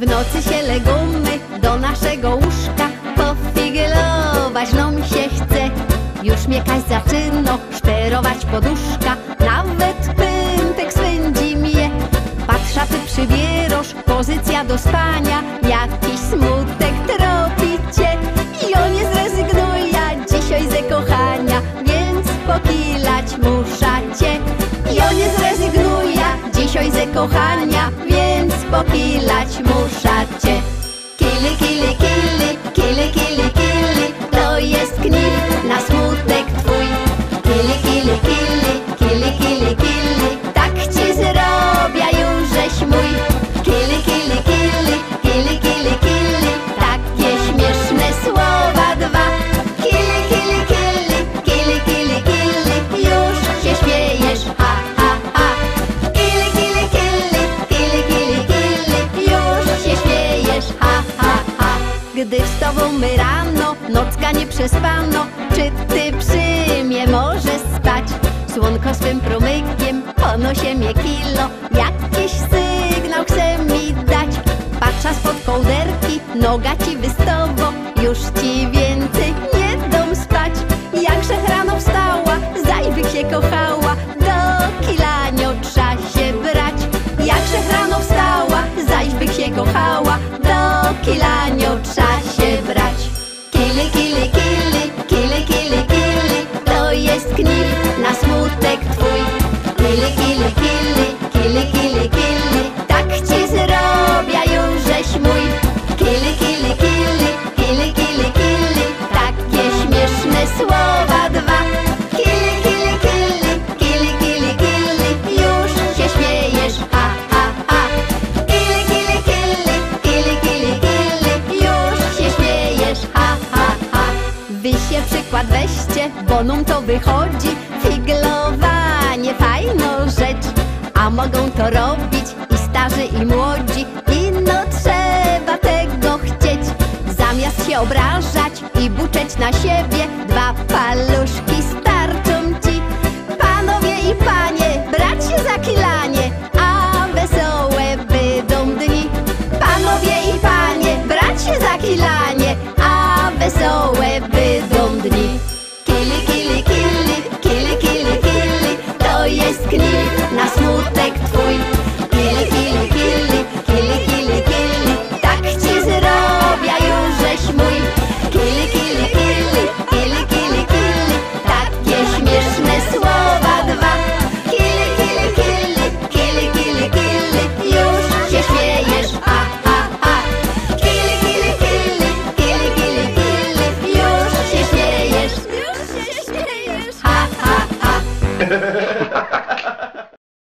W nocy się legumy do naszego łóżka pofiglować nam się chce. Już miekać zaczyno, szterować poduszka, nawet pętek swędzi mnie. Patrza, ty przybierasz, pozycja do spania, jakiś smutek tropi cię. Jo nie zrezygnuję dzisiaj ze kochania, więc pokilać musza cię. Jo nie zrezygnuję dzisiaj ze kochania, więc pokilać musza cię. Kili, kili, kili, kili, kili, kili, to jest knif na smutek twój. Kili, kili, kili, kili, kili, kili, tak ci zrobię już żeś mój. Kili, kili, kili, kili, kili, kili, takie śmieszne słowa dwa. Kili, kili, kili, kili, kili, kili, już się śmiejesz, ha, ha, ha. Kili, kili, kili, kili, kili, kili, już się śmiejesz, ha, ha, ha. Gdy z tobą my rano, nocka nie przespano, czy ty przy mnie możesz spać? Słonko swym promykiem ponosie mnie kilo, jakiś sygnał chce mi dać. Patrza spod kołderki, noga ci wystowo, już ci więcej nie dom spać. Jakżech rano wstała, zajbyk się kochała, do kilanio trza się brać. Jakżech rano wstała, zaćbyk się kochała, do kilanio trza się brać. Kili, kili, kili, kili, kili, kili, to jest knif na smutek twój. Kili, kili, kili, kili, kili, kili, tak ci zrobię już żeś mój. Kili, kili, kili, kili, kili, kili, takie śmieszne słowa dwa. Kili, kili, kili, kili, kili, kili, już się śmiejesz, ha, ha, ha. Kili, kili, kili, kili, kili, kili, już się śmiejesz, ha, ha, ha. Wy się przykład weźcie, bo num to wychodzi. Figlowanie fajną rzecz, a mogą to robić i starzy i młodzi. I no trzeba tego chcieć, zamiast się obrażać i buczeć na siebie, dwa paluszki stare